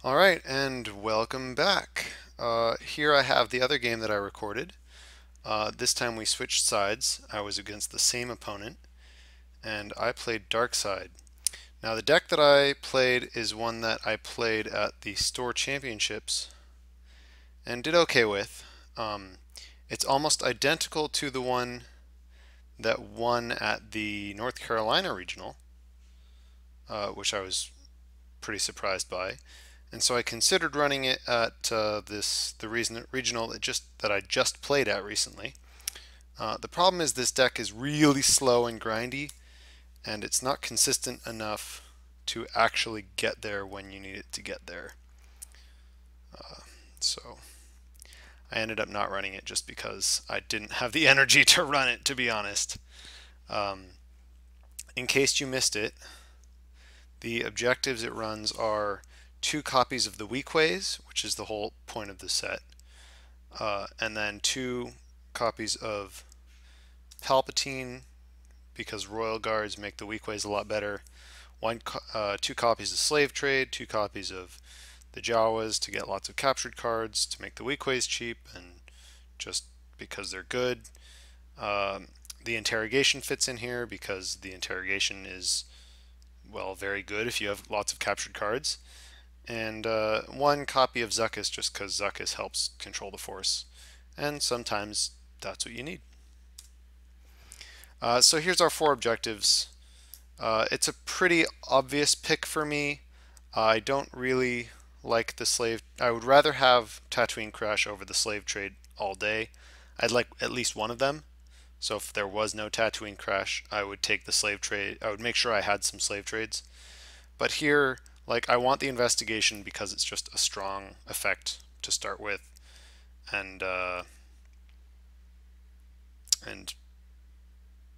Alright, and welcome back. Here I have the other game that I recorded. This time we switched sides. I was against the same opponent, and I played Dark Side. Now, the deck that I played is one that I played at the store championships and did okay with. Um, it's almost identical to the one that won at the North Carolina regional, which I was pretty surprised by. And so I considered running it at the regional that I just played at recently. The problem is this deck is really slow and grindy, and it's not consistent enough to actually get there when you need it to get there. So I ended up not running it just because I didn't have the energy to run it, to be honest. Um, in case you missed it, the objectives it runs are 2 copies of the Weak Ways, which is the whole point of the set, and then 2 copies of Palpatine, because Royal Guards make the Weak Ways a lot better. 2 copies of Slave Trade, 2 copies of the Jawas to get lots of captured cards to make the Weak Ways cheap, and just because they're good. The Interrogation fits in here because the Interrogation is, well, very good if you have lots of captured cards. And 1 copy of Zuckuss just because Zuckuss helps control the Force. And sometimes that's what you need. So here's our 4 objectives. It's a pretty obvious pick for me. I don't really like the slave. I would rather have Tatooine Crash over the slave trade all day. I'd like at least one of them. So if there was no Tatooine Crash, I would take the slave trade. I would make sure I had some slave trades. But here, like, I want the investigation because it's just a strong effect to start with, and and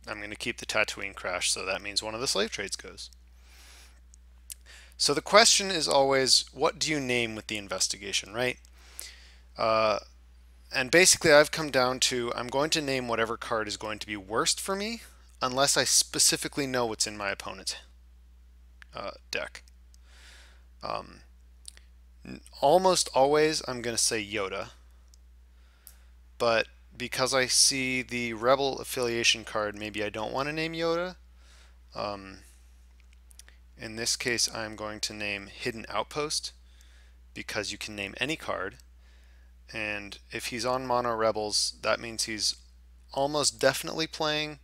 I'm going to keep the Tatooine Crash, so that means one of the slave trades goes. So the question is always, what do you name with the investigation, right? Uh, and basically, I've come down to I'm going to name whatever card is going to be worst for me, unless I specifically know what's in my opponent's deck. Um, Almost always, I'm going to say Yoda, but because I see the Rebel affiliation card, maybe I don't want to name Yoda. Um, in this case, I'm going to name Hidden Outpost because you can name any card. And if he's on Mono Rebels, that means he's almost definitely playing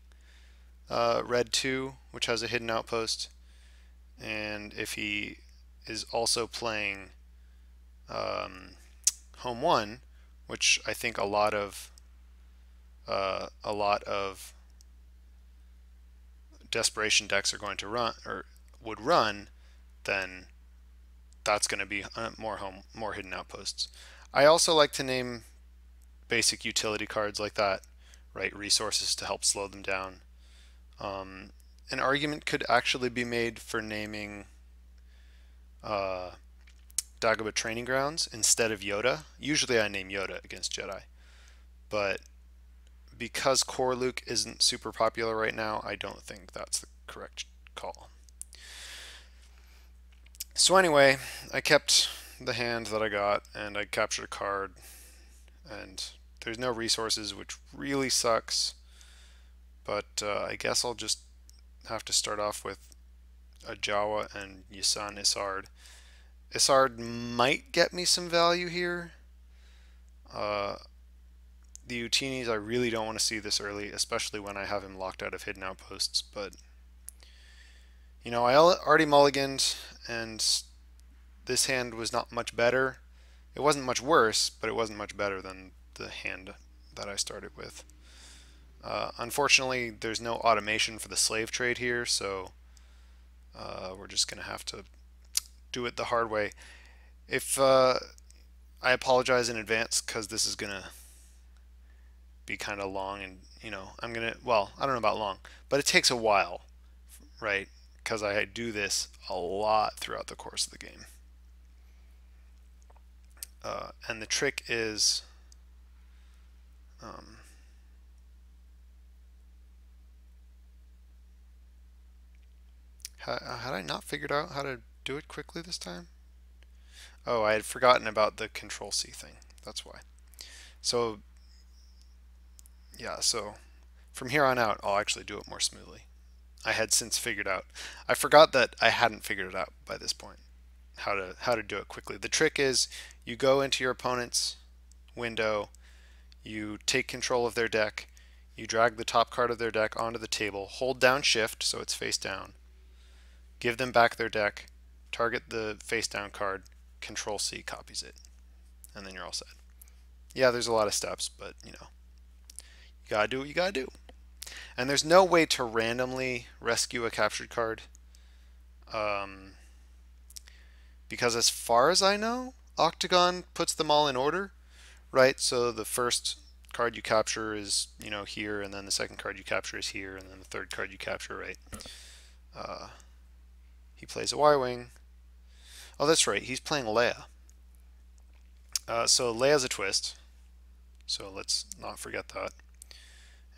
Red 2, which has a Hidden Outpost. And if he is also playing Home 1, which I think a lot of desperation decks are going to run or would run, then that's going to be more hidden outposts. I also like to name basic utility cards like that, right? Resources to help slow them down. An argument could actually be made for naming uh, Dagobah Training Grounds instead of Yoda. Usually I name Yoda against Jedi, but because Core Luke isn't super popular right now, I don't think that's the correct call. So anyway, I kept the hand that I got and I captured a card, and there's no resources, which really sucks, but I guess I'll just have to start off with a Jawa and Yusan Isard. Isard might get me some value here. Uh, the Utinis I really don't want to see this early, especially when I have him locked out of hidden outposts, but you know, I already mulliganed, and this hand was not much better. It wasn't much worse, but it wasn't much better than the hand that I started with. Unfortunately, there's no automation for the slave trade here, so we're just going to have to do it the hard way. If I apologize in advance because this is going to be kind of long, and you know, well, I don't know about long, but it takes a while, right? Because I do this a lot throughout the course of the game. And the trick is had I not figured out how to do it quickly this time? Oh, I had forgotten about the Control C thing. That's why. So, yeah, so from here on out, I'll actually do it more smoothly. I had since figured out. I forgot that I hadn't figured it out by this point, how to do it quickly. The trick is you go into your opponent's window, you take control of their deck, you drag the top card of their deck onto the table, hold down shift so it's face down, give them back their deck, target the face down card, Control C copies it, and then you're all set. Yeah, there's a lot of steps, but you know, you gotta do what you gotta do. And there's no way to randomly rescue a captured card, because as far as I know, Octagon puts them all in order, right? So the first card you capture is, you know, here, and then the second card you capture is here, and then the third card you capture, right? He plays a Y-Wing. Oh, that's right, he's playing Leia. So Leia's a twist, so let's not forget that.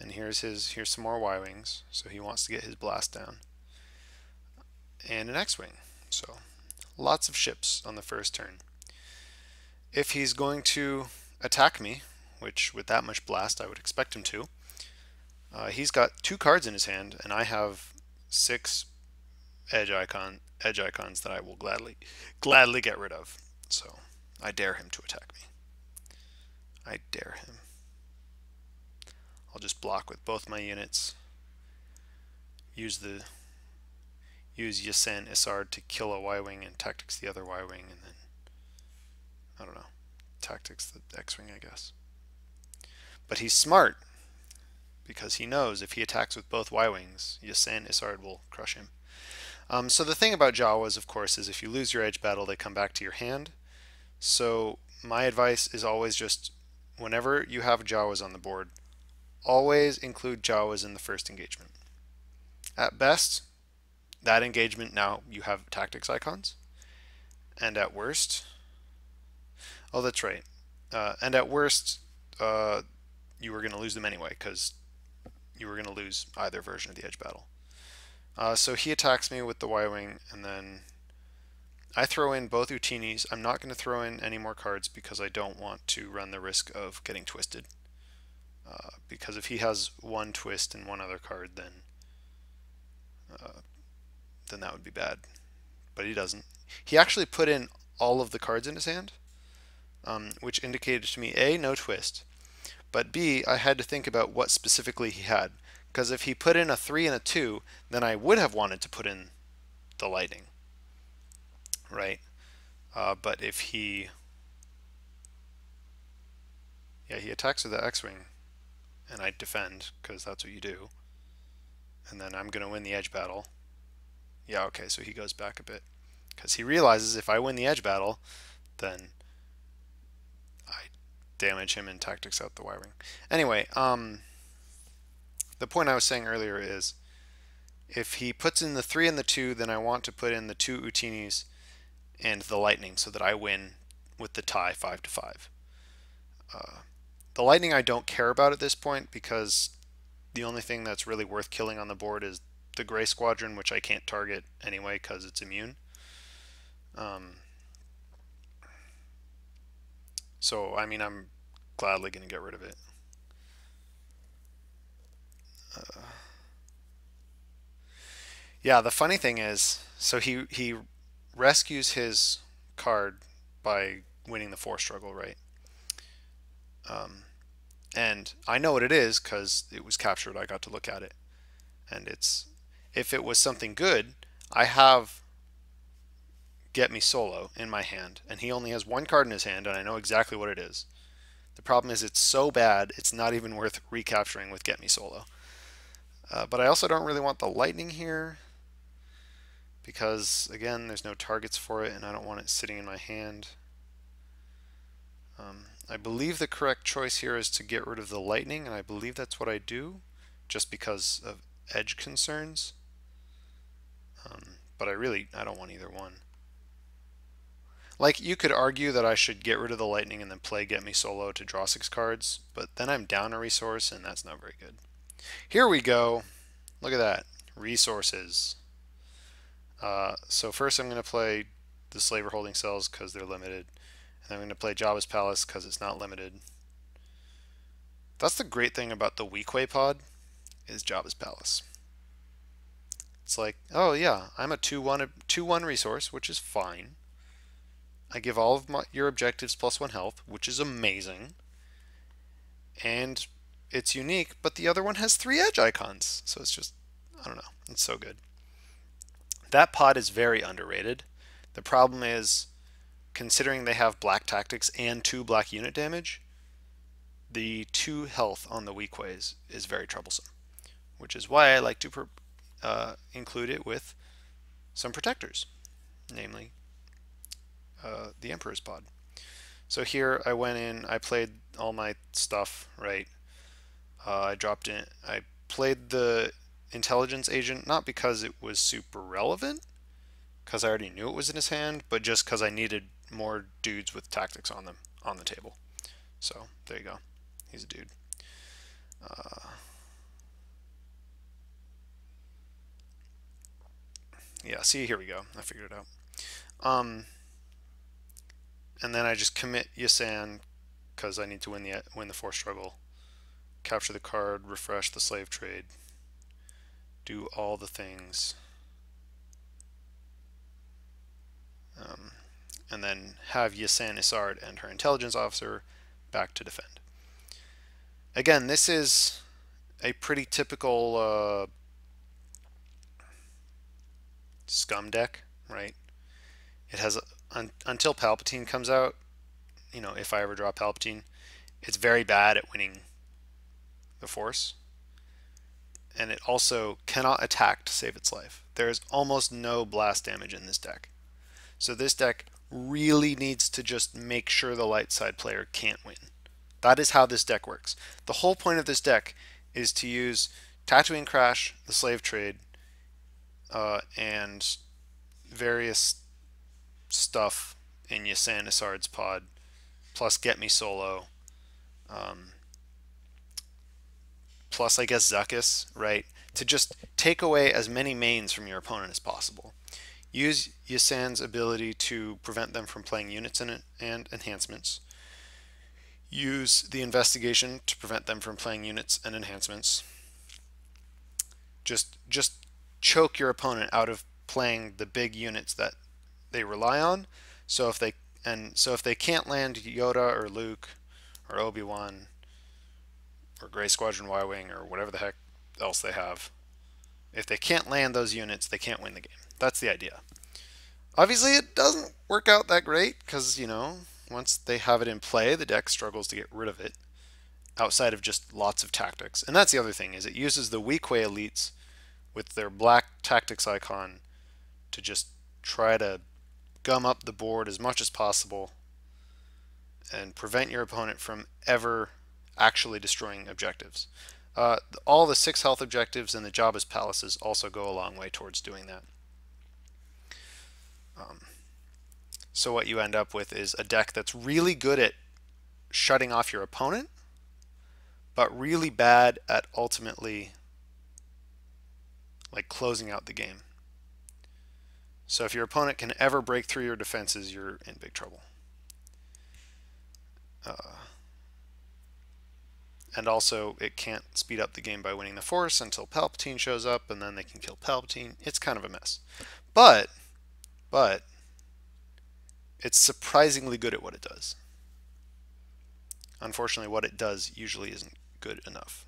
And here's some more Y-Wings, so he wants to get his blast down. And an X-Wing, so lots of ships on the first turn. If he's going to attack me, which with that much blast I would expect him to, he's got 2 cards in his hand, and I have 6 edge icons that I will gladly get rid of. So I dare him to attack me. I dare him. I'll just block with both my units. Use Yasen Isard to kill a Y-Wing and tactics the other Y-Wing, and then I don't know, tactics the X-Wing, I guess. But he's smart because he knows if he attacks with both Y-Wings, Yasen Isard will crush him. So the thing about Jawas, of course, is if you lose your edge battle, they come back to your hand. So my advice is always just, whenever you have Jawas on the board, always include Jawas in the first engagement. At best, that engagement, now you have tactics icons. And at worst, oh, that's right. And at worst, you were going to lose them anyway, because you were going to lose either version of the edge battle. So he attacks me with the Y-Wing, and then I throw in both Utinis. I'm not going to throw in any more cards because I don't want to run the risk of getting twisted. Because if he has one twist and one other card, then that would be bad. But he doesn't. He actually put in all of the cards in his hand, which indicated to me, A, no twist, but B, I had to think about what specifically he had. Because if he put in a 3 and a 2, then I would have wanted to put in the lightning, right? But if he attacks with the X-Wing, and I defend, because that's what you do, and then I'm going to win the edge battle. Yeah, okay, so he goes back a bit, because he realizes if I win the edge battle, then I damage him and tactics out the Y-Wing. Anyway, the point I was saying earlier is, if he puts in the 3 and the 2, then I want to put in the 2 Utinis and the lightning so that I win with the tie 5-5. The lightning I don't care about at this point because the only thing that's really worth killing on the board is the Gray Squadron, which I can't target anyway because it's immune. So, I mean, I'm gladly going to get rid of it. Yeah, the funny thing is, so he rescues his card by winning the 4 struggle, right? And I know what it is because it was captured. I got to look at it, and if it was something good, I have Get Me Solo in my hand, and he only has 1 card in his hand, and I know exactly what it is. The problem is it's so bad, it's not even worth recapturing with Get Me Solo. But I also don't really want the lightning here because, again, there's no targets for it, and I don't want it sitting in my hand. I believe the correct choice here is to get rid of the lightning, and I believe that's what I do, just because of edge concerns. But I don't want either one. Like, you could argue that I should get rid of the lightning and then play Get Me Solo to draw 6 cards, but then I'm down a resource, and that's not very good. Here we go. Look at that. Resources. So first I'm going to play the slaver holding cells because they're limited. And I'm going to play Jabba's Palace because it's not limited. That's the great thing about the Weequay pod, is Jabba's Palace. It's like, oh yeah, I'm a 2/1 resource, which is fine. I give all of your objectives +1 health, which is amazing. And it's unique, but the other one has 3 edge icons. So it's just, I don't know, it's so good. That pod is very underrated. The problem is, considering they have black tactics and 2 black unit damage, the 2 health on the Weequays is very troublesome, which is why I like to include it with some protectors, namely the Emperor's pod. So here I went in, I played all my stuff, right? I dropped in, I played the intelligence agent, not because it was super relevant, because I already knew it was in his hand, but just because I needed more dudes with tactics on them on the table. So there you go. He's a dude. Yeah, see, here we go. I figured it out. And then I just commit Yasan because I need to win the force struggle. Capture the card, refresh the slave trade, do all the things. And then have Yasan Isard and her intelligence officer back to defend. Again, this is a pretty typical Scum deck, right? It has, until Palpatine comes out, you know, if I ever draw Palpatine, it's very bad at winning the Force. And it also cannot attack to save its life. There is almost no blast damage in this deck. So this deck really needs to just make sure the light side player can't win. That is how this deck works. The whole point of this deck is to use Tatooine Crash, the slave trade, and various stuff in Yasan Isard's pod, plus Get Me Solo, plus I guess Zuckuss, right? To just take away as many mains from your opponent as possible. Use Yasan's ability to prevent them from playing units and enhancements. Use the investigation to prevent them from playing units and enhancements. Just choke your opponent out of playing the big units that they rely on. So if they can't land Yoda or Luke or Obi-Wan or Grey Squadron Y-Wing or whatever the heck else they have, if they can't land those units, they can't win the game. That's the idea. Obviously, it doesn't work out that great because, you know, once they have it in play, the deck struggles to get rid of it outside of just lots of tactics. And that's the other thing, is it uses the Weequay elites with their black tactics icon to just try to gum up the board as much as possible and prevent your opponent from ever actually destroying objectives. All the 6 health objectives and the Jabba's palaces also go a long way towards doing that. So what you end up with is a deck that's really good at shutting off your opponent, but really bad at ultimately like closing out the game. So if your opponent can ever break through your defenses, you're in big trouble. And also, it can't speed up the game by winning the Force until Palpatine shows up, and then they can kill Palpatine. It's kind of a mess. But it's surprisingly good at what it does. Unfortunately, what it does usually isn't good enough.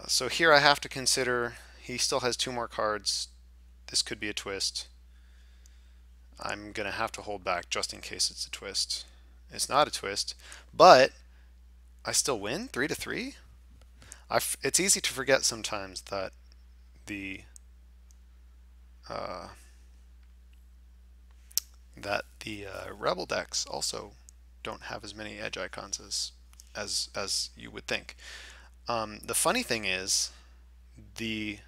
So here I have to consider, he still has 2 more cards. This could be a twist. I'm going to have to hold back just in case it's a twist. It's not a twist, but I still win 3-3. It's easy to forget sometimes that the rebel decks also don't have as many edge icons as you would think. The funny thing is, he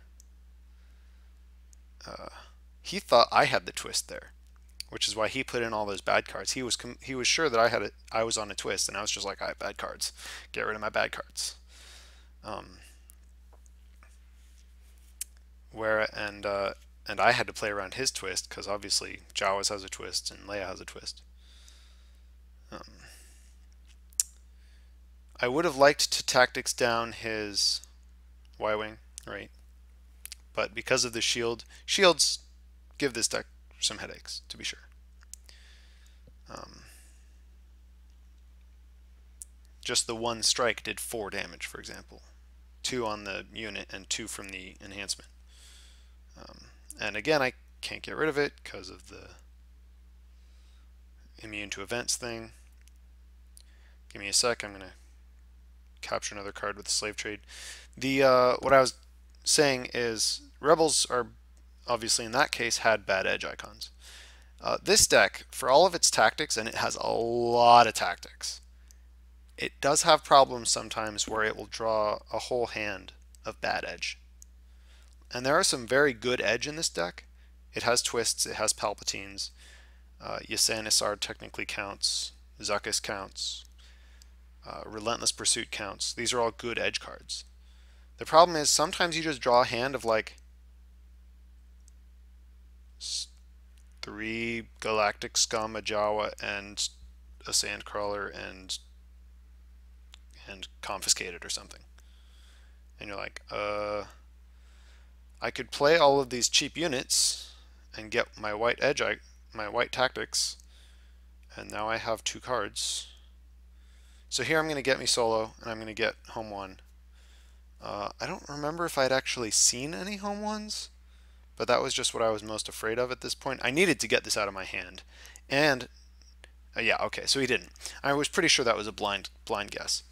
thought I had the twist there, which is why he put in all those bad cards. He was sure that I was on a twist, and I was just like, I have bad cards. Get rid of my bad cards. and I had to play around his twist because obviously Jawas has a twist and Leia has a twist. I would have liked to tactics down his Y-wing, right? But because of the shields give this deck some headaches, to be sure. Just the one strike did 4 damage, for example. 2 on the unit and 2 from the enhancement. And again, I can't get rid of it because of the immune to events thing. Give me a sec, I'm going to capture another card with the slave trade. What I was saying is rebels are obviously in that case had bad edge icons. This deck, for all of its tactics, and it has a lot of tactics, it does have problems sometimes where it will draw a whole hand of bad edge. And there are some very good edge in this deck. It has twists, it has Palpatines, Yasan Isard technically counts, Zuckuss counts, Relentless Pursuit counts. These are all good edge cards. The problem is sometimes you just draw a hand of like 3 Galactic Scum, a Jawa, and a Sandcrawler, and Confiscated or something. And you're like, I could play all of these cheap units and get my white edge, my white tactics, and now I have 2 cards. So here I'm going to get me solo, and I'm going to get home 1. I don't remember if I'd actually seen any home 1s, but that was just what I was most afraid of at this point. I needed to get this out of my hand, and yeah, okay, so he didn't. I was pretty sure that was a blind guess,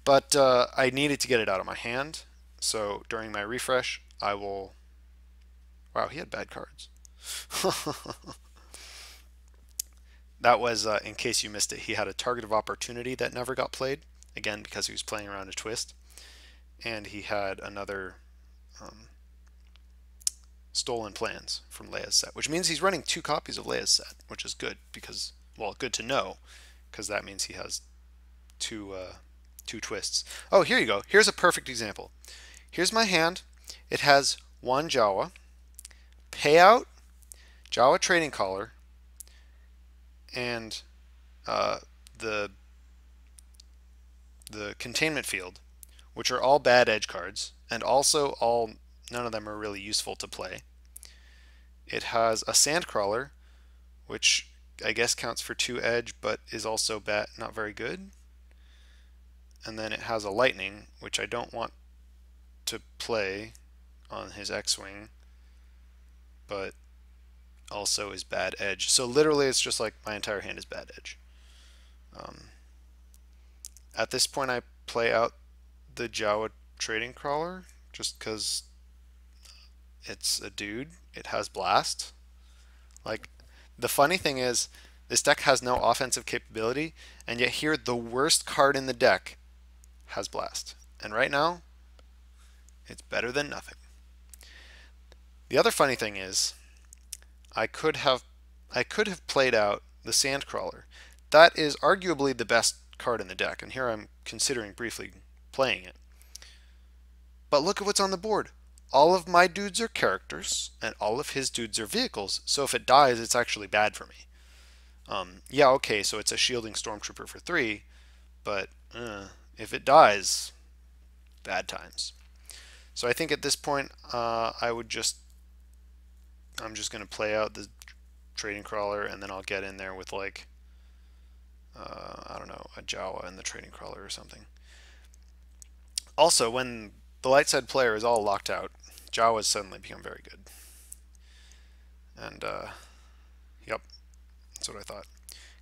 but I needed to get it out of my hand. So during my refresh, I will. Wow, he had bad cards. That was, in case you missed it, he had a target of opportunity that never got played, again because he was playing around a twist, and he had another stolen plans from Leia's set, which means he's running 2 copies of Leia's set, which is good because, well, good to know, because that means he has two twists. Oh, here you go. Here's a perfect example. Here's my hand. It has 1 Jawa, payout, Jawa trading collar, and the containment field, which are all bad edge cards, and also none of them are really useful to play. It has a Sandcrawler, which I guess counts for 2 edge, but is also not very good. And then it has a Lightning, which I don't want to play on his X-Wing, but also is bad edge. So literally it's just like my entire hand is bad edge. At this point I play out the Jawa trading crawler just because it's a dude. It has blast. Like, the funny thing is this deck has no offensive capability, and yet here the worst card in the deck has blast. And right now it's better than nothing. The other funny thing is I could have played out the Sandcrawler. That is arguably the best card in the deck, and here I'm considering briefly playing it. But look at what's on the board. All of my dudes are characters, and all of his dudes are vehicles, so if it dies, it's actually bad for me. Yeah, okay, so it's a shielding Stormtrooper for 3, but if it dies, bad times. So I think at this point, I'm just going to play out the trading crawler, and then I'll get in there with, like, I don't know, a Jawa and the trading crawler or something. Also, when the light side player is all locked out, Jawas suddenly become very good. And, yep, that's what I thought.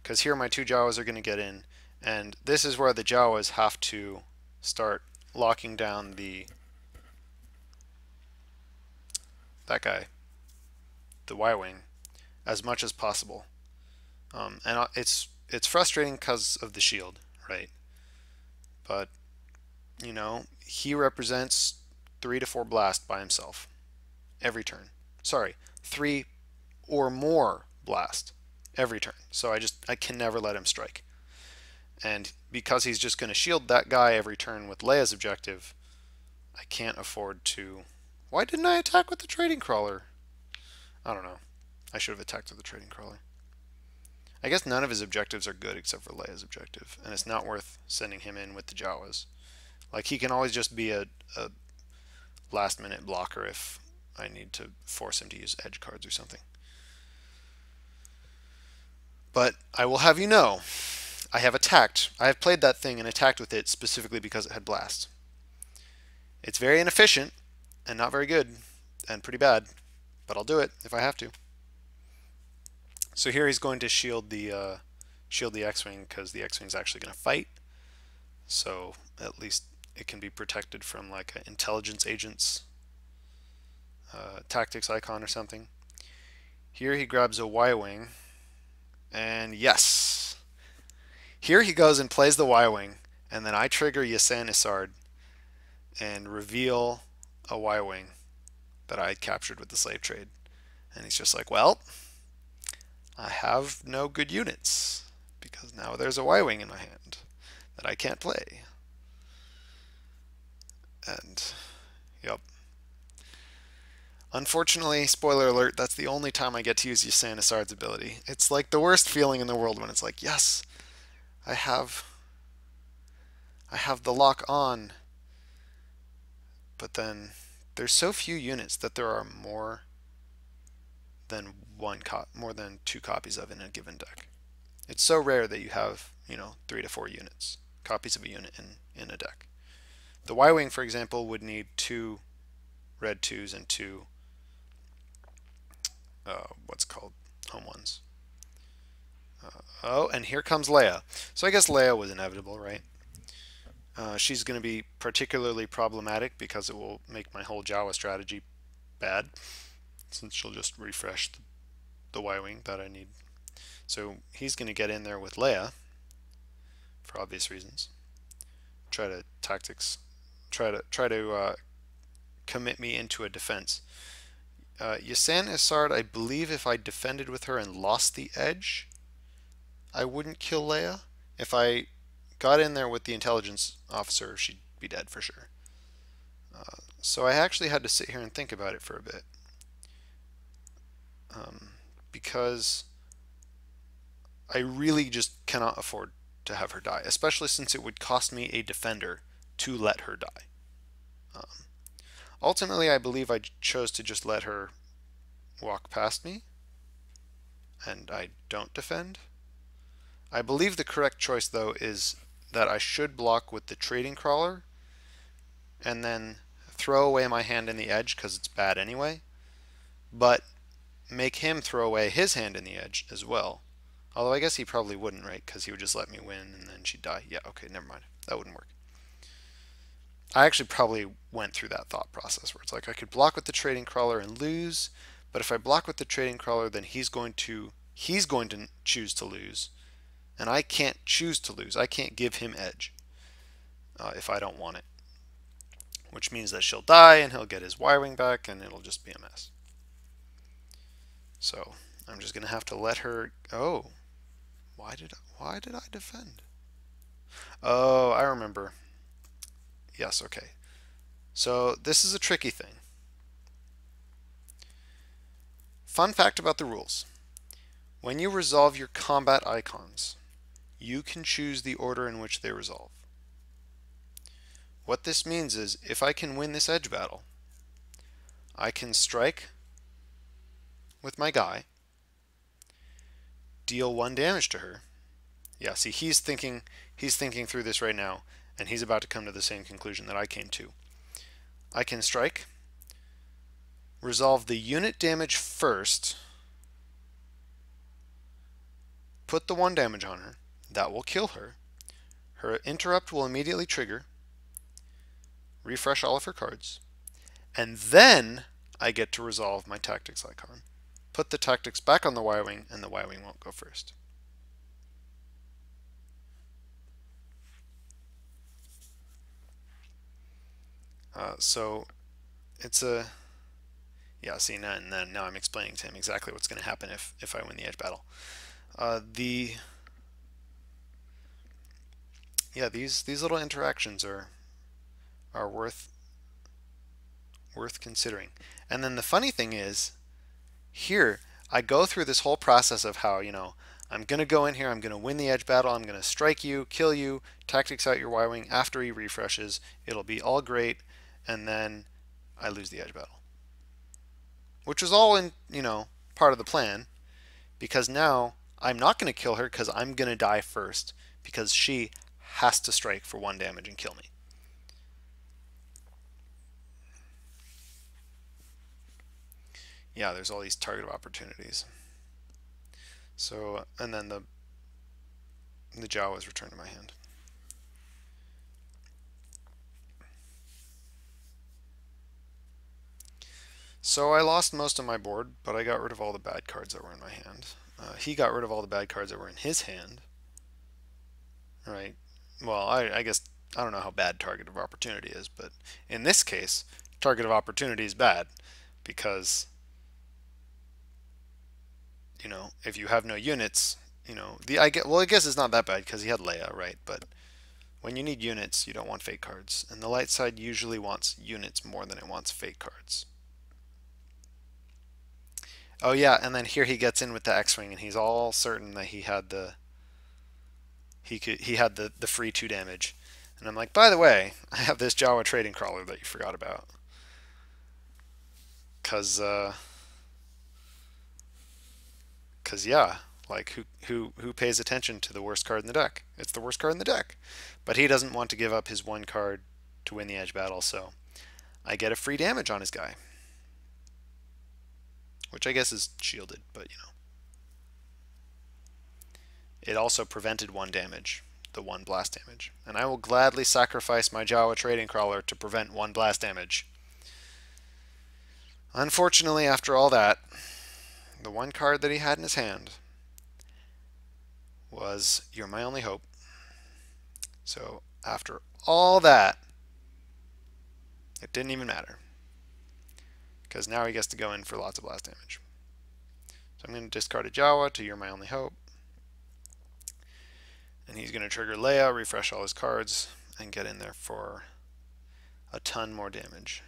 Because here my 2 Jawas are going to get in, and this is where the Jawas have to start locking down that guy, the Y-Wing, as much as possible. And it's frustrating because of the shield, right? But, you know, he represents 3 to 4 blast by himself every turn. Sorry, 3 or more blast every turn. So I can never let him strike. And because he's just going to shield that guy every turn with Leia's objective, I can't afford to... Why didn't I attack with the trading crawler? I don't know. I should have attacked with the trading crawler. I guess none of his objectives are good except for Leia's objective, and it's not worth sending him in with the Jawas. Like, he can always just be a last minute blocker if I need to force him to use edge cards or something. But I will have you know, I have played that thing and attacked with it specifically because it had blast. It's very inefficient and not very good and pretty bad, but I'll do it if I have to. So here he's going to shield the X-Wing because the X-Wing's actually going to fight. So at least it can be protected from like an intelligence agent's tactics icon or something. Here he grabs a Y-Wing, and yes! Here he goes and plays the Y-Wing, and then I trigger Yasan Isard and reveal a Y-Wing that I had captured with the slave trade. And he's just like, well, I have no good units because now there's a Y-Wing in my hand that I can't play. And, yep. Unfortunately, spoiler alert, that's the only time I get to use Yasan Isard's ability. It's like the worst feeling in the world when it's like, yes, I have the lock on, but then there's so few units that there are more than two copies of in a given deck. It's so rare that you have, 3 to 4 units, copies of a unit in a deck. The Y-Wing, for example, would need 2 red 2s and 2 what's called home ones. Oh, and here comes Leia. So I guess Leia was inevitable, right? She's going to be particularly problematic because it will make my whole Jawa strategy bad, since she'll just refresh the Y-Wing that I need. So he's going to get in there with Leia for obvious reasons. Try to commit me into a defense. Yasan Isard, I believe if I defended with her and lost the edge, I wouldn't kill Leia. If I got in there with the intelligence officer, she'd be dead for sure. So I actually had to sit here and think about it for a bit. Because I really just cannot afford to have her die, especially since it would cost me a defender to let her die. Ultimately, I believe I chose to just let her walk past me, and I don't defend. I believe the correct choice, though, is that I should block with the trading crawler and then throw away my hand in the edge because it's bad anyway, but make him throw away his hand in the edge as well. Although I guess he probably wouldn't, right? Because he would just let me win and then she'd die. Yeah, okay, never mind. That wouldn't work. I actually probably went through that thought process where it's like I could block with the trading crawler and lose, but if I block with the trading crawler, then he's going to choose to lose, and I can't choose to lose. I can't give him edge if I don't want it, which means that she'll die and he'll get his Y-Wing back and it'll just be a mess. So I'm just gonna have to let her. Oh, why did I defend? Oh, I remember. Yes, okay. So this is a tricky thing. Fun fact about the rules. When you resolve your combat icons, you can choose the order in which they resolve. What this means is, if I can win this edge battle, I can strike with my guy, deal 1 damage to her. Yeah, see, he's thinking through this right now, and he's about to come to the same conclusion that I came to. I can strike, resolve the unit damage first, put the 1 damage on her. That will kill her. Her interrupt will immediately trigger, refresh all of her cards, and then I get to resolve my tactics icon. Put the tactics back on the Y-Wing, and the Y-Wing won't go first. So it's a, yeah, see, now I'm explaining to him exactly what's going to happen if I win the edge battle. Yeah, these little interactions are worth considering. And then the funny thing is, Here, I go through this whole process of how, I'm going to go in here, I'm going to win the edge battle, I'm going to strike you, kill you, tactics out your Y-Wing after he refreshes. It'll be all great, and then I lose the edge battle. Which was all in, part of the plan, because now I'm not going to kill her because I'm going to die first, because she has to strike for 1 damage and kill me. Yeah, there's all these target opportunities. So, and then the Jawas return to my hand. So I lost most of my board, but I got rid of all the bad cards that were in my hand. He got rid of all the bad cards that were in his hand. Right. Well, I guess I don't know how bad target of opportunity is, but in this case, target of opportunity is bad because, if you have no units, I guess it's not that bad because he had Leia, right? But when you need units, you don't want fake cards, and the light side usually wants units more than it wants fake cards. Oh yeah, and then here he gets in with the X-wing, and he's all certain that he had the free 2 damage. And I'm like, by the way, I have this Jawa trading crawler that you forgot about. Cause yeah, like who pays attention to the worst card in the deck? It's the worst card in the deck. But he doesn't want to give up his 1 card to win the edge battle, so I get a free damage on his guy. Which I guess is shielded, but It also prevented 1 damage, the 1 blast damage. And I will gladly sacrifice my Jawa trading crawler to prevent 1 blast damage. Unfortunately, after all that, the 1 card that he had in his hand was "You're My Only Hope." So after all that, it didn't even matter. Because now he gets to go in for lots of blast damage. So I'm going to discard a Jawa to "You're My Only Hope." And he's going to trigger Leia, refresh all his cards, and get in there for a ton more damage.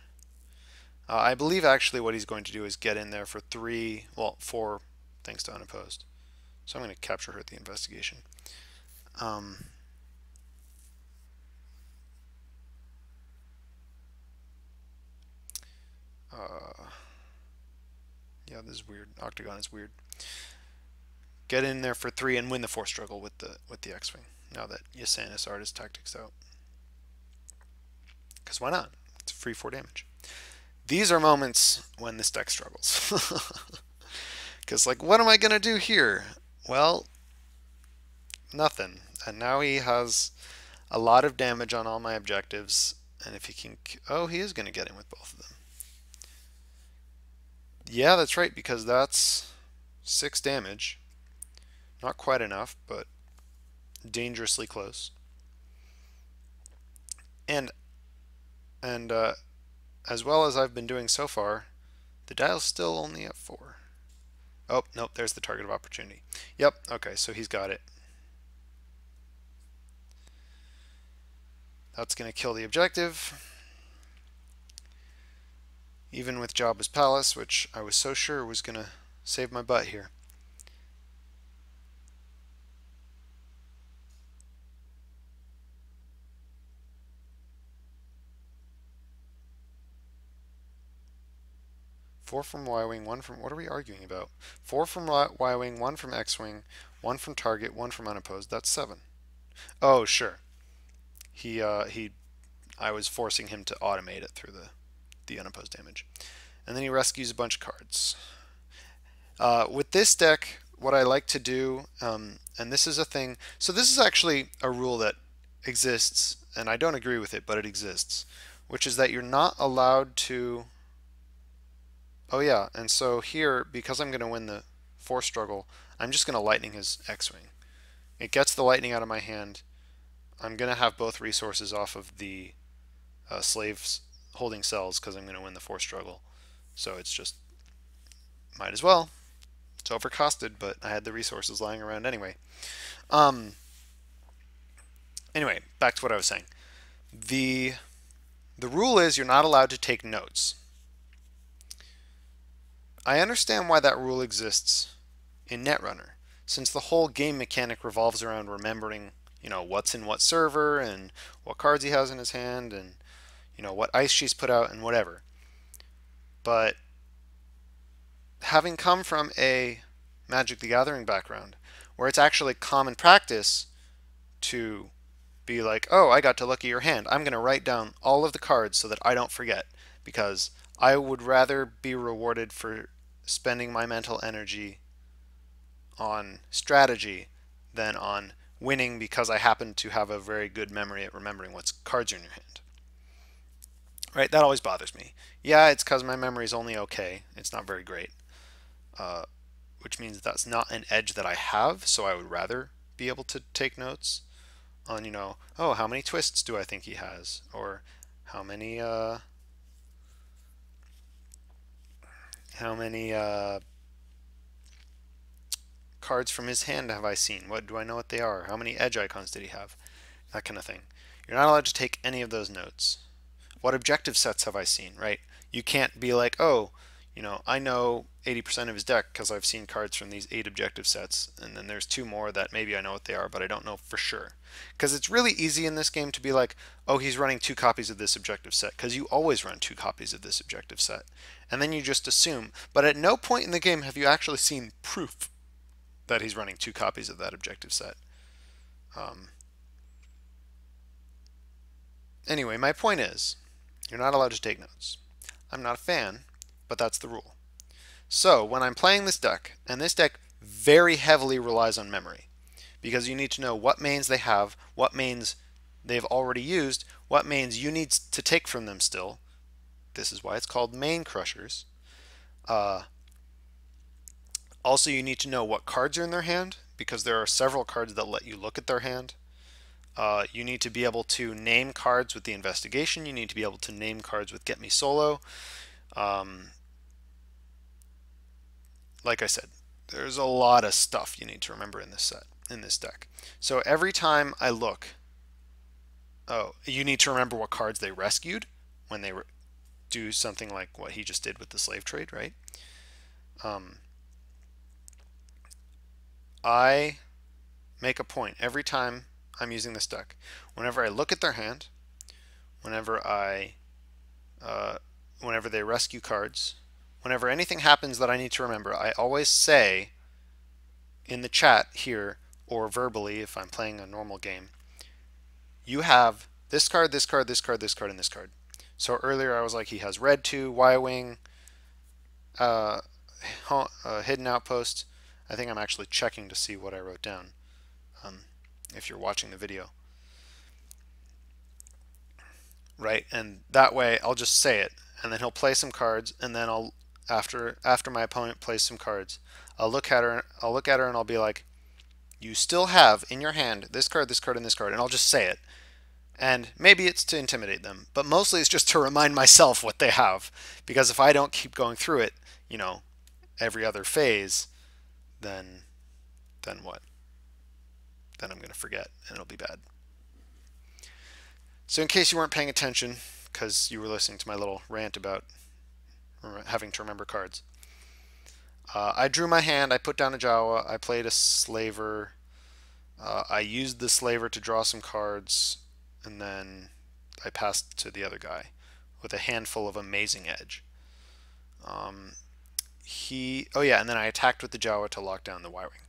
I believe actually what he's going to do is get in there for 4 thanks to unopposed. So I'm going to capture her at the investigation. Yeah, this is weird. Octagon is weird. Get in there for 3 and win the force struggle with the X-wing. Now that Yasanis art his tactics out, because why not? It's free 4 damage. These are moments when this deck struggles. Because, like, what am I going to do here? Well, nothing. And now he has a lot of damage on all my objectives. And if he can... Oh, he is going to get in with both of them. Yeah, that's right, because that's 6 damage. Not quite enough, but dangerously close. And as well as I've been doing so far, the dial's still only at 4. Oh, nope, there's the target of opportunity. Yep, okay, so he's got it. That's going to kill the objective. Even with Jabba's Palace, which I was so sure was going to save my butt here. Four from Y-Wing, 1 from... What are we arguing about? 4 from Y-Wing, 1 from X-Wing, 1 from target, 1 from unopposed. That's 7. Oh, sure. I was forcing him to automate it through the unopposed damage. And then he rescues a bunch of cards. With this deck, what I like to do, and this is a thing... So this is actually a rule that exists, and I don't agree with it, but it exists, which is that you're not allowed to... Oh yeah, and so here, because I'm going to win the force struggle, I'm just going to lightning his X-Wing. It gets the lightning out of my hand. I'm going to have both resources off of the slaves holding cells because I'm going to win the force struggle. So it's just, might as well. It's overcosted, but I had the resources lying around anyway. Anyway, back to what I was saying. The rule is you're not allowed to take notes. I understand why that rule exists in Netrunner, since the whole game mechanic revolves around remembering, what's in what server and what cards he has in his hand and, what ice she's put out and whatever. But having come from a Magic the Gathering background, where it's actually common practice to be like, oh, I got to look at your hand. I'm going to write down all of the cards so that I don't forget, because I would rather be rewarded for spending my mental energy on strategy than on winning because I happen to have a very good memory at remembering what cards are in your hand. Right? That always bothers me. Yeah, it's because my memory is only okay. It's not very great. Which means that's not an edge that I have, so I would rather be able to take notes on, oh, how many twists do I think he has? Or how many cards from his hand have I seen? What do I know what they are? How many edge icons did he have? That kind of thing. You're not allowed to take any of those notes. What objective sets have I seen, right? You can't be like, oh, I know 80% of his deck because I've seen cards from these 8 objective sets, and then there's 2 more that maybe I know what they are, but I don't know for sure. Because it's really easy in this game to be like, oh, he's running 2 copies of this objective set, because you always run 2 copies of this objective set. And then you just assume, but at no point in the game have you actually seen proof that he's running 2 copies of that objective set. Anyway, my point is, you're not allowed to take notes. I'm not a fan, but that's the rule. So when I'm playing this deck, and this deck very heavily relies on memory, because you need to know what mains they have, what mains they've already used, what mains you need to take from them still. This is why it's called Maincrushers. Also, you need to know what cards are in their hand, because there are several cards that let you look at their hand. You need to be able to name cards with the investigation. You need to be able to name cards with Get Me Solo. Like I said, there's a lot of stuff you need to remember in this deck. So every time I look, you need to remember what cards they rescued when they do something like what he just did with the slave trade, right? I make a point every time I'm using this deck. Whenever I look at their hand, whenever they rescue cards, whenever anything happens that I need to remember, I always say in the chat here, or verbally if I'm playing a normal game, you have this card, this card, this card, this card, and this card. So earlier I was like, he has red 2, Y-Wing, hidden outpost. I think I'm actually checking to see what I wrote down, if you're watching the video. Right, and that way I'll just say it, and then he'll play some cards, and then I'll, after my opponent plays some cards, I'll look at her and I'll be like, you still have in your hand this card, this card, and this card, and I'll just say it. And maybe it's to intimidate them, but mostly it's just to remind myself what they have, because if I don't keep going through it, every other phase, then what? Then I'm going to forget, and it'll be bad. So in case you weren't paying attention, because you were listening to my little rant about having to remember cards, I drew my hand, I put down a Jawa, I played a Slaver, I used the Slaver to draw some cards, and then I passed to the other guy with a handful of amazing edge. And then I attacked with the Jawa to lock down the Y-Wing.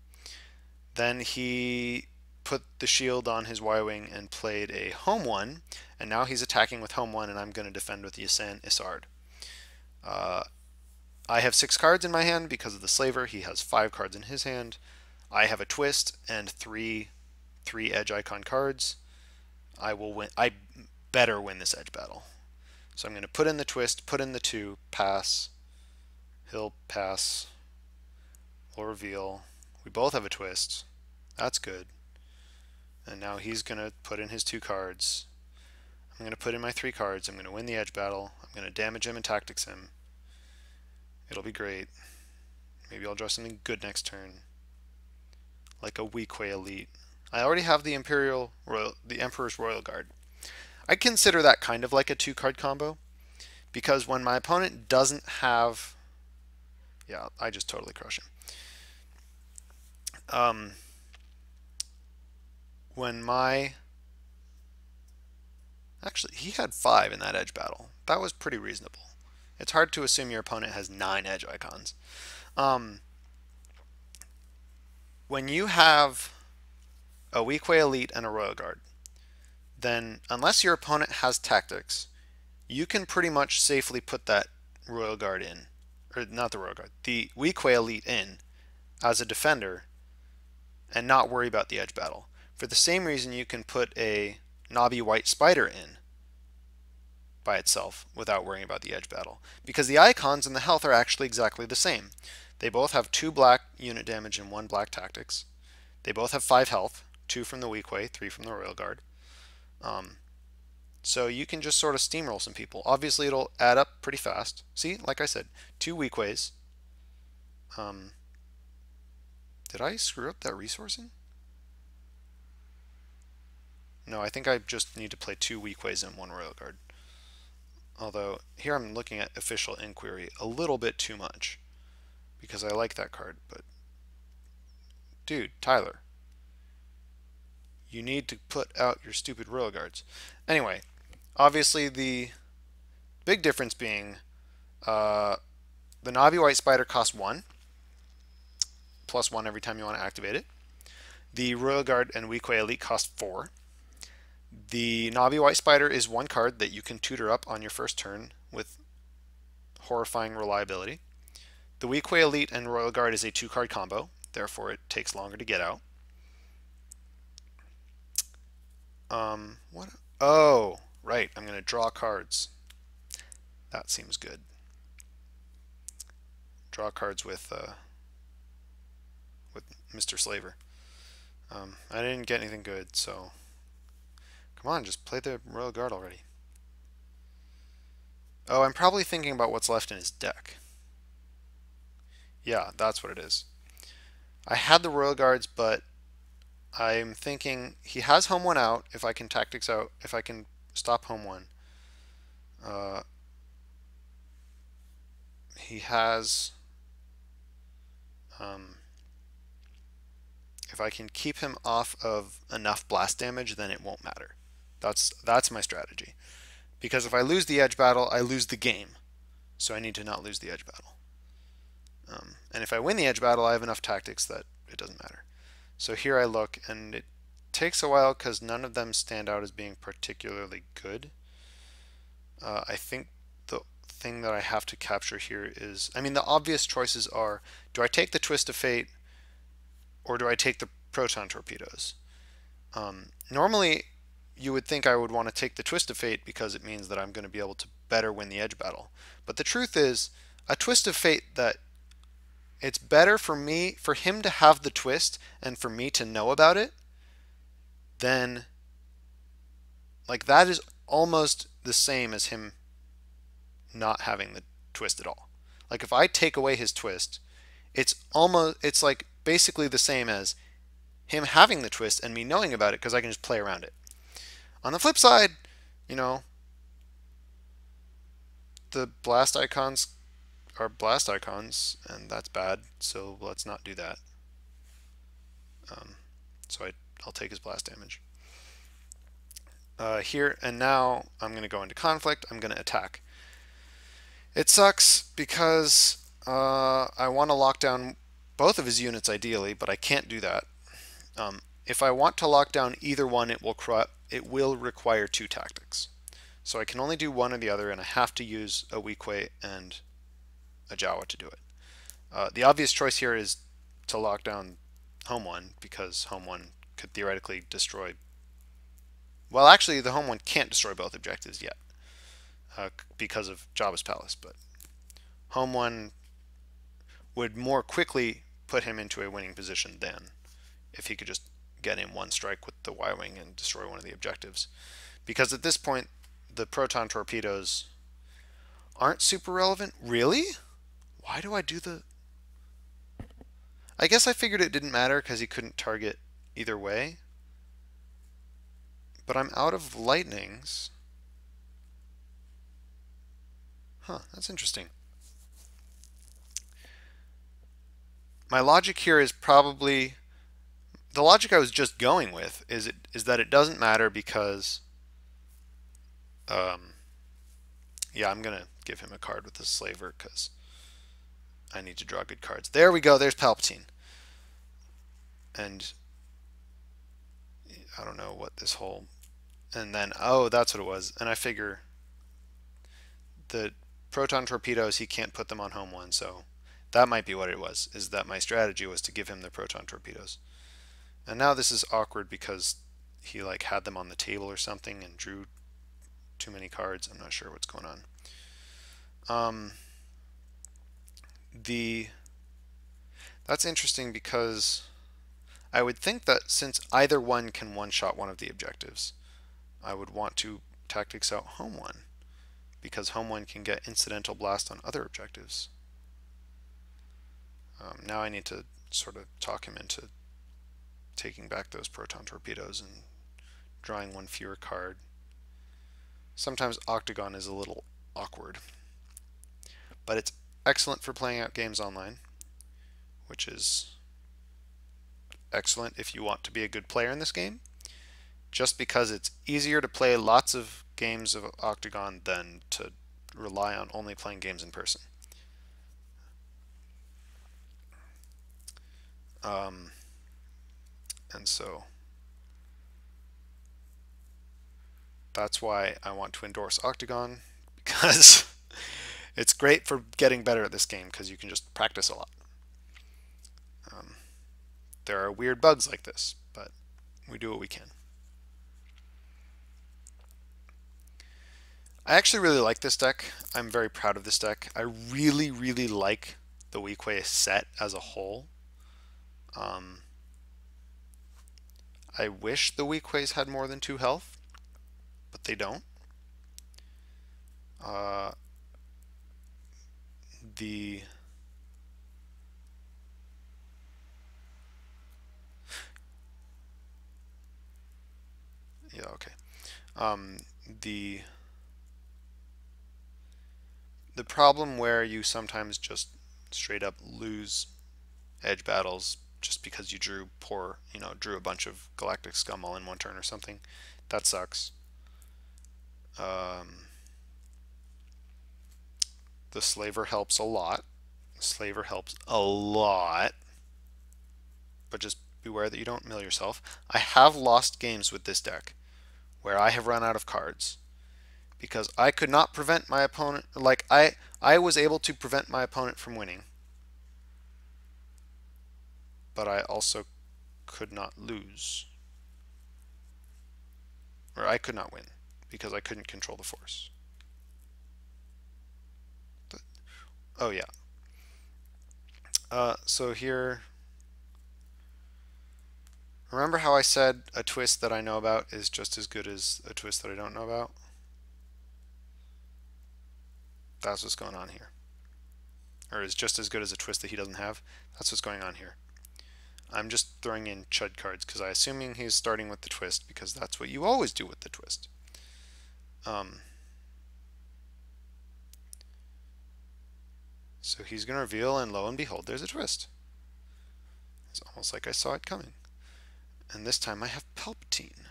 Then he put the shield on his Y-Wing and played a home one, and now he's attacking with home one, and I'm going to defend with Yasan Isard. I have 6 cards in my hand because of the Slaver. He has 5 cards in his hand. I have a twist and 3 edge icon cards. I will win. I better win this edge battle. So I'm going to put in the twist, put in the 2, pass. He'll pass. We'll reveal. We both have a twist. That's good. And now he's going to put in his 2 cards. I'm going to put in my 3 cards. I'm going to win the edge battle. I'm going to damage him and tactics him. It'll be great. Maybe I'll draw something good next turn. Like a Weequay Elite. I already have the Emperor's Royal Guard. I consider that kind of like a 2-card combo, because when my opponent doesn't have Yeah, I just totally crush him. Um, when my Actually, he had 5 in that edge battle. That was pretty reasonable. It's hard to assume your opponent has 9 edge icons. Um, when you have a Weequay Elite and a Royal Guard, then unless your opponent has tactics, you can pretty much safely put that Royal Guard in, or not the Royal Guard, the Weequay Elite in as a defender and not worry about the edge battle. For the same reason you can put a Knobby White Spider in by itself without worrying about the edge battle, because the icons and the health are actually exactly the same. They both have 2 black unit damage and 1 black tactics. They both have 5 health, 2 from the Weequay, 3 from the Royal Guard. So you can just sort of steamroll some people. Obviously it'll add up pretty fast. See, like I said, 2 Weequays. Did I screw up that resourcing? No, I think I just need to play 2 Weequays and 1 Royal Guard. Although, here I'm looking at Official Inquiry a little bit too much, because I like that card, but... Dude, Tyler. You need to put out your stupid Royal Guards. Anyway, obviously the big difference being the Knobby White Spider costs 1, plus 1 every time you want to activate it. The Royal Guard and Weequay Elite cost 4. The Knobby White Spider is 1 card that you can tutor up on your first turn with horrifying reliability. The Weequay Elite and Royal Guard is a 2-card combo, therefore it takes longer to get out. What? Oh, right, I'm going to draw cards. That seems good. Draw cards with Mr. Slaver. I didn't get anything good, so come on, just play the Royal Guard already. Oh, I'm probably thinking about what's left in his deck. Yeah, that's what it is. I had the Royal Guards, but I'm thinking he has Home 1 out. If I can tactics out, if I can stop Home 1. He has... if I can keep him off of enough blast damage, then it won't matter. That's my strategy. Because if I lose the edge battle, I lose the game. So I need to not lose the edge battle. And if I win the edge battle, I have enough tactics that it doesn't matter. So here I look, and it takes a while because none of them stand out as being particularly good. I think the thing that I have to capture here is, I mean, the obvious choices are, do I take the Twist of Fate or do I take the Proton Torpedoes? Normally, you would think I would want to take the Twist of Fate because it means that I'm going to be able to better win the edge battle. But the truth is, a Twist of Fate that it's better for him to have the twist and for me to know about it, then like that is almost the same as him not having the twist at all. Like if I take away his twist, it's like basically the same as him having the twist and me knowing about it because I can just play around it. On the flip side, you know, the blast icons are blast icons, and that's bad, so let's not do that. So I'll take his blast damage. Here and now, I'm going to go into conflict. I'm going to attack. It sucks because I want to lock down both of his units ideally, but I can't do that. If I want to lock down either one, it will require 2 tactics. So I can only do one or the other, and I have to use a Weequay and a Jawa to do it. The obvious choice here is to lock down Home 1, because Home 1 could theoretically destroy... Well, actually, the Home 1 can't destroy both objectives yet because of Jabba's Palace, but Home 1 would more quickly put him into a winning position than if he could just get in 1 strike with the Y-Wing and destroy one of the objectives. Because at this point, the Proton Torpedoes aren't super relevant. Really? Why do I do the... I guess I figured it didn't matter because he couldn't target either way. But I'm out of lightnings. Huh, that's interesting. My logic here is probably the logic I was just going with is that it doesn't matter because um, yeah, I'm gonna give him a card with the slaver because I need to draw good cards. There we go. There's Palpatine, and I don't know what this whole and then oh that's what it was. And I figure the proton torpedoes he can't put them on home one, so that might be what it was. Is that my strategy was to give him the proton torpedoes. And now this is awkward because he like had them on the table or something and drew too many cards. I'm not sure what's going on. Um, the That's interesting because I would think that since either one can one-shot one of the objectives, I would want to tactics out home one because home one can get incidental blast on other objectives. Now I need to sort of talk him into taking back those proton torpedoes and drawing one fewer card. Sometimes Octagon is a little awkward, but it's excellent for playing out games online, which is excellent if you want to be a good player in this game, just because it's easier to play lots of games of Octagon than to rely on only playing games in person. And so that's why I want to endorse Octagon, because it's great for getting better at this game because you can just practice a lot. There are weird bugs like this, but we do what we can. I actually really like this deck. I'm very proud of this deck. I really, really like the Weequay set as a whole. I wish the Weequays had more than 2 health, but they don't. The yeah, okay. The problem where you sometimes just straight up lose edge battles just because you drew drew a bunch of galactic scum all in one turn or something, that sucks. The slaver helps a lot. The slaver helps a lot, but just beware that you don't mill yourself. I have lost games with this deck where I have run out of cards because I could not prevent my opponent, I was able to prevent my opponent from winning, but I also could not lose. Or I could not win because I couldn't control the force. Oh yeah. So here, remember how I said a twist that I know about is just as good as a twist that I don't know about? That's what's going on here. Or is just as good as a twist that he doesn't have. That's what's going on here. I'm just throwing in chud cards because I'm assuming he's starting with the twist because that's what you always do with the twist. So he's going to reveal, and lo and behold, there's a twist. It's almost like I saw it coming. And this time I have Palpatine.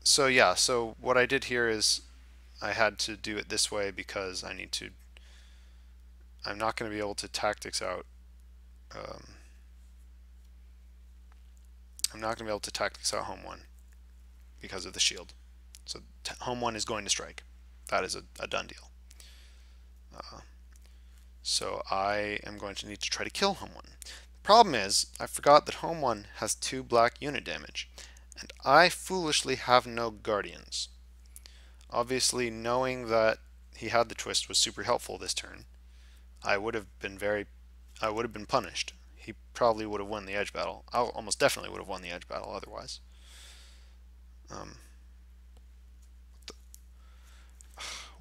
So yeah, so what I did here is I had to do it this way because I'm not going to be able to tactics out. I'm not going to be able to tactics out home one because of the shield. So home one is going to strike. That is a done deal. So I am going to need to try to kill home one. The problem is I forgot that home one has 2 black unit damage, and I foolishly have no guardians. Obviously, knowing that he had the twist was super helpful this turn. I would have been punished. He probably would have won the edge battle. I almost definitely would have won the edge battle otherwise.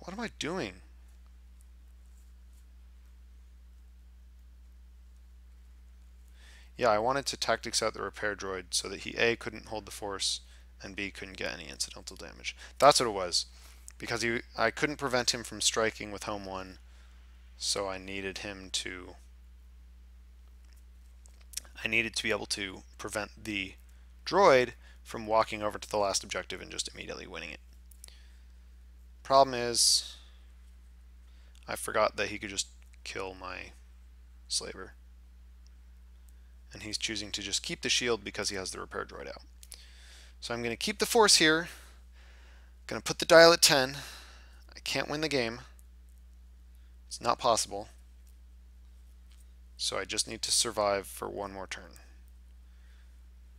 What am I doing? Yeah, I wanted to tactics out the repair droid so that he A, couldn't hold the force, and B, couldn't get any incidental damage. That's what it was. Because I couldn't prevent him from striking with home one, So I needed to be able to prevent the droid from walking over to the last objective and just immediately winning it. Problem is, I forgot that he could just kill my slaver. And he's choosing to just keep the shield because he has the repair droid out. So I'm going to keep the force here. Going to put the dial at 10. I can't win the game. It's not possible. So I just need to survive for one more turn.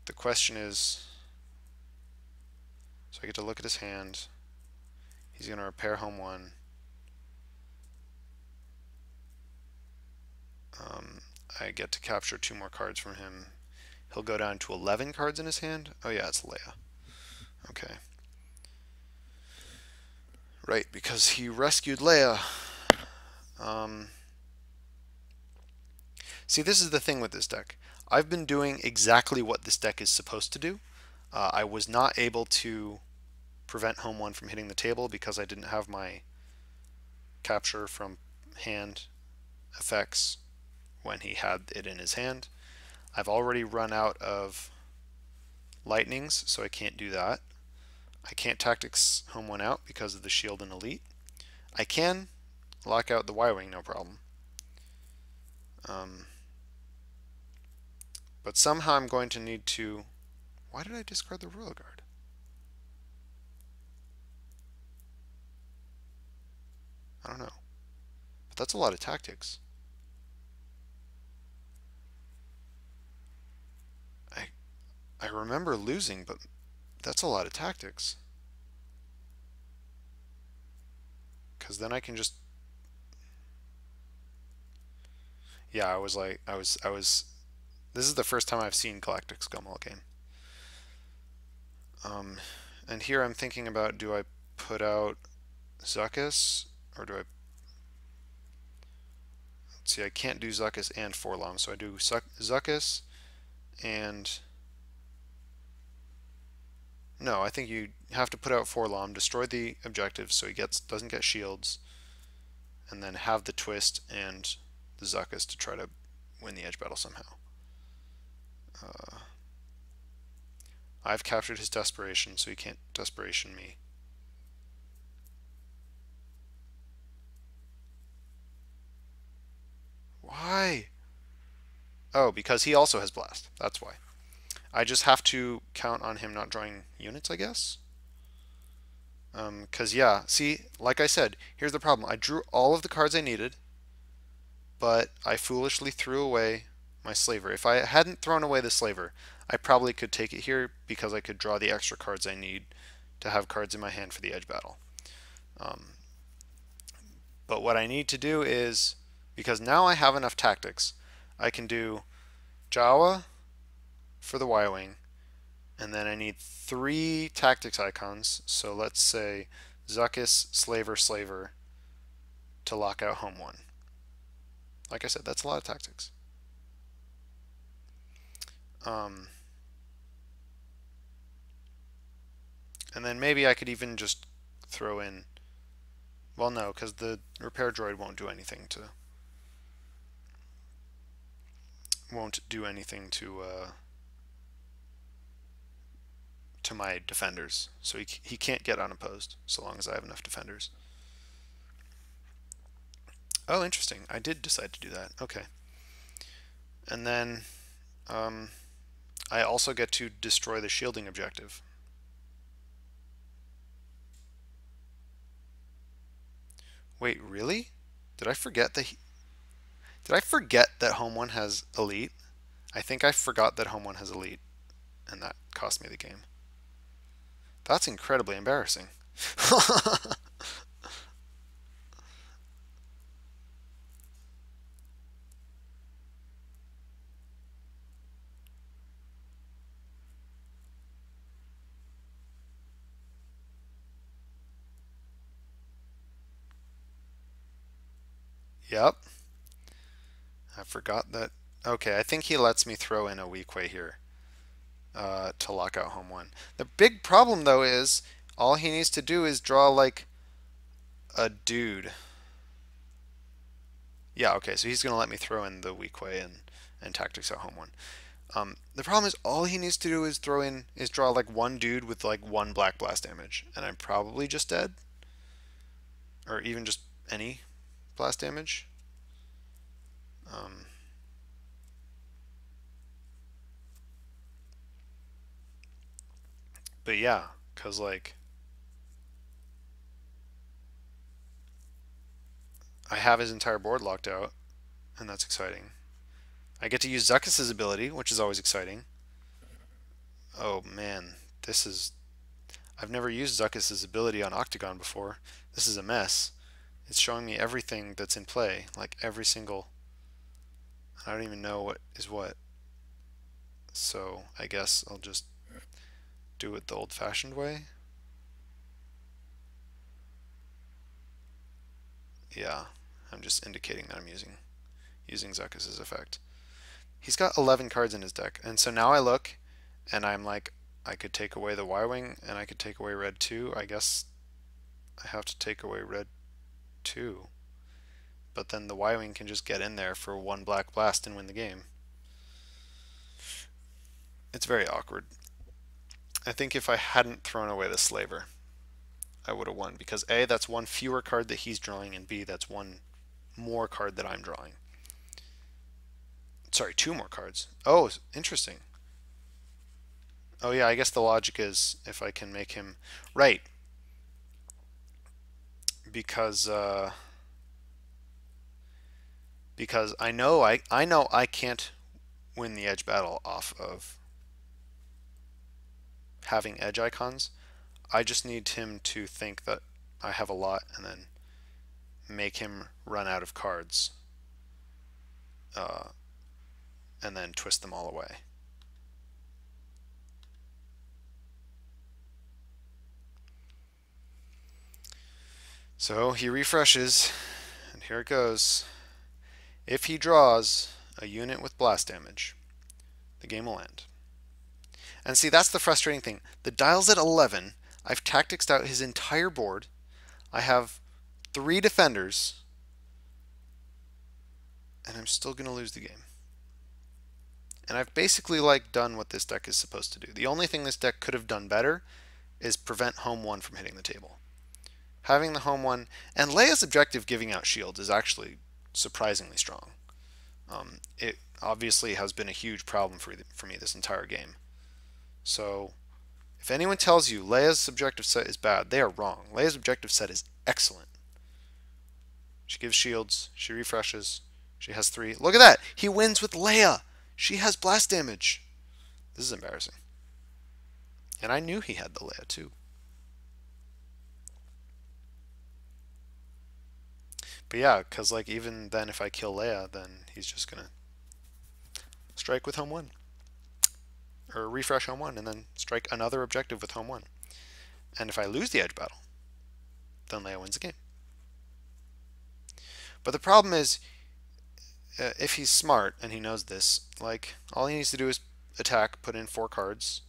The question is, so I get to look at his hand. He's going to repair home 1. I get to capture 2 more cards from him. He'll go down to 11 cards in his hand. Oh yeah, it's Leia. Okay. Right, because he rescued Leia. See, this is the thing with this deck. I've been doing exactly what this deck is supposed to do. I was not able to prevent home 1 from hitting the table because I didn't have my capture from hand effects when he had it in his hand. I've already run out of lightnings, so I can't do that. I can't tactics home 1 out because of the shield and elite. I can lock out the Y-wing, no problem. But somehow I'm going to need to... Why did I discard the Royal Guard? I don't know. But that's a lot of tactics. I remember losing, but that's a lot of tactics. Because then I can just... Yeah, I was... This is the first time I've seen Galactic Scum all game. And here I'm thinking about, do I put out Zuckuss, or do I... Let's see, I can't do Zuckuss and Forlom, so I do Zuckuss and... No, I think you have to put out Forlom, destroy the objective so he doesn't get shields, and then have the twist and the Zuckuss to try to win the edge battle somehow. I've captured his desperation, so he can't desperation me. Why? Oh, because he also has blast. That's why. I just have to count on him not drawing units, I guess. Because, yeah, see, like I said, here's the problem. I drew all of the cards I needed, but I foolishly threw away my slaver. If I hadn't thrown away the slaver, I probably could take it here because I could draw the extra cards I need to have cards in my hand for the edge battle. But what I need to do is, because now I have enough tactics, I can do Jawa for the Y-wing, and then I need 3 tactics icons. So let's say Zuckuss, Slaver, Slaver to lock out home 1. Like I said, that's a lot of tactics. And then maybe I could even just throw in... Well, no, because the repair droid won't do anything to... to my defenders. So he can't get unopposed so long as I have enough defenders. Oh, interesting. I did decide to do that. Okay. And then I also get to destroy the shielding objective. Wait, really? Did I forget that home 1 has elite? I think I forgot that home 1 has elite, and that cost me the game. That's incredibly embarrassing. Yep. I forgot that. Okay, I think he lets me throw in a weak way here to lock out home 1. The big problem, though, is all he needs to do is draw, like, a dude. Yeah, okay, so he's going to let me throw in the weak way and tactics out home one. The problem is all he needs to do is draw like one dude with like one black blast damage, and I'm probably just dead, or even just any blast damage. Um, but yeah, cause like I have his entire board locked out, and that's exciting. I get to use Zuckus's ability, which is always exciting. Oh man, this is I've never used Zuckus's ability on Octagon before. This is a mess. It's showing me everything that's in play, like every single. I don't even know what is what. So I guess I'll just do it the old-fashioned way. Yeah, I'm just indicating that I'm using Zuckus's effect. He's got 11 cards in his deck, and so now I look, and I'm like, I could take away the Y-Wing, and I could take away red 2. I guess I have to take away red 2. But then the Y-Wing can just get in there for one black blast and win the game. It's very awkward. I think if I hadn't thrown away the Slaver, I would have won, because A, that's one fewer card that he's drawing, and B, that's one more card that I'm drawing. Sorry, two more cards. Oh, interesting. Oh yeah, I guess the logic is if I can make him right, because I know I can't win the edge battle off of having edge icons. I just need him to think that I have a lot and then make him run out of cards, uh, and then twist them all away. So he refreshes, and here it goes. If he draws a unit with blast damage, the game will end. And see, that's the frustrating thing. The dial's at 11. I've tacticsed out his entire board. I have 3 defenders, and I'm still going to lose the game. And I've basically like done what this deck is supposed to do. The only thing this deck could have done better is prevent home 1 from hitting the table. Having the home 1, and Leia's objective giving out shields is actually surprisingly strong. It obviously has been a huge problem for me this entire game. So if anyone tells you Leia's objective set is bad, they are wrong. Leia's objective set is excellent. She gives shields, she refreshes, she has 3. Look at that! He wins with Leia! She has blast damage. This is embarrassing. And I knew he had the Leia too. But yeah, because like even then if I kill Leia, then he's just gonna strike with home 1. Or refresh home 1 and then strike another objective with home 1. And if I lose the edge battle, then Leia wins the game. But the problem is, if he's smart and he knows this, like all he needs to do is attack, put in 4 cards,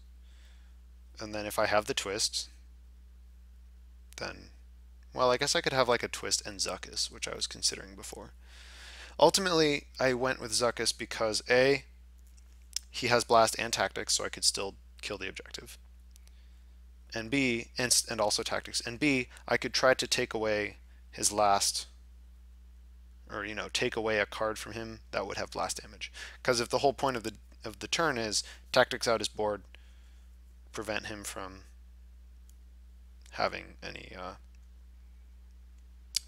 and then if I have the twist, then, well, I guess I could have like a twist and Zuckus, which I was considering before. Ultimately, I went with Zuckus because A, he has blast and tactics, so I could still kill the objective. And B, and also tactics. And B, I could try to take away his last, or take away a card from him that would have blast damage. Because if the whole point of the turn is tactics out his board, prevent him from having any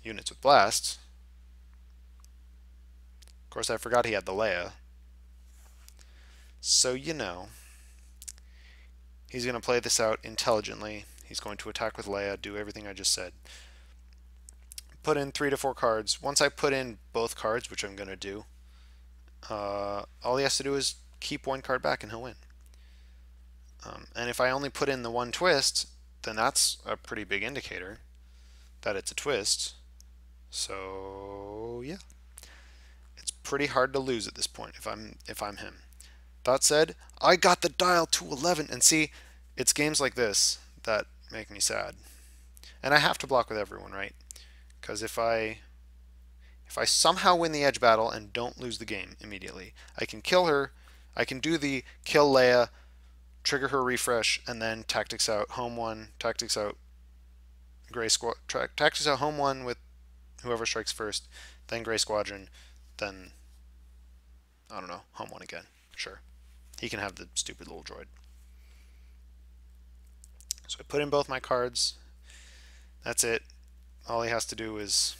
units with blast. Of course, I forgot he had the Leia. So, he's going to play this out intelligently. He's going to attack with Leia, do everything I just said. Put in 3 to 4 cards. Once I put in both cards, which I'm going to do, all he has to do is keep 1 card back and he'll win. And if I only put in the 1 twist, then that's a pretty big indicator that it's a twist. So, yeah. It's pretty hard to lose at this point if I'm him. That said, I got the dial to 11, and see, it's games like this that make me sad. And I have to block with everyone, right? Because if I If I somehow win the edge battle and don't lose the game immediately, I can kill her. I can do the kill Leia, trigger her refresh, and then tactics out home one, tactics out gray squad, tactics out home one with whoever strikes first, then gray squadron, then I don't know, home one again. Sure, he can have the stupid little droid. So I put in both my cards. That's it. All he has to do is,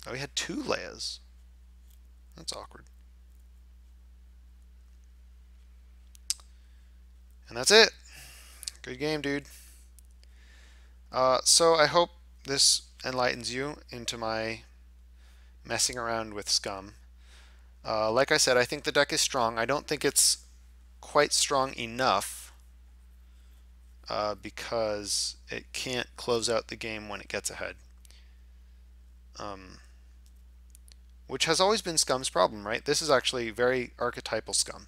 oh, he had two Leias. That's awkward. And that's it. Good game, dude. So I hope this enlightens you into my messing around with Scum. Like I said, I think the deck is strong. I don't think it's quite strong enough because it can't close out the game when it gets ahead. Which has always been Scum's problem, right? This is actually very archetypal Scum.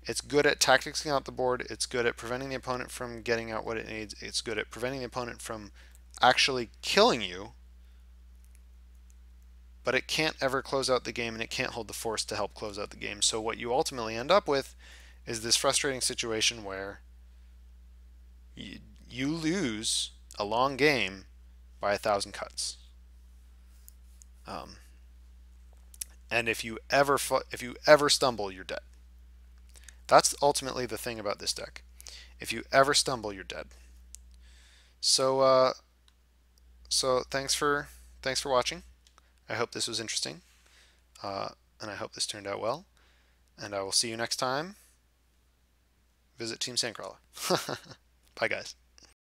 It's good at tacticsing out the board. It's good at preventing the opponent from getting out what it needs. It's good at preventing the opponent from actually killing you. But it can't ever close out the game, and it can't hold the force to help close out the game. So what you ultimately end up with is this frustrating situation where you lose a long game by 1,000 cuts. And if you ever stumble, you're dead. That's ultimately the thing about this deck. If you ever stumble, you're dead. So thanks for watching. I hope this was interesting, and I hope this turned out well. And I will see you next time. Visit Team Sandcrawler. Bye, guys.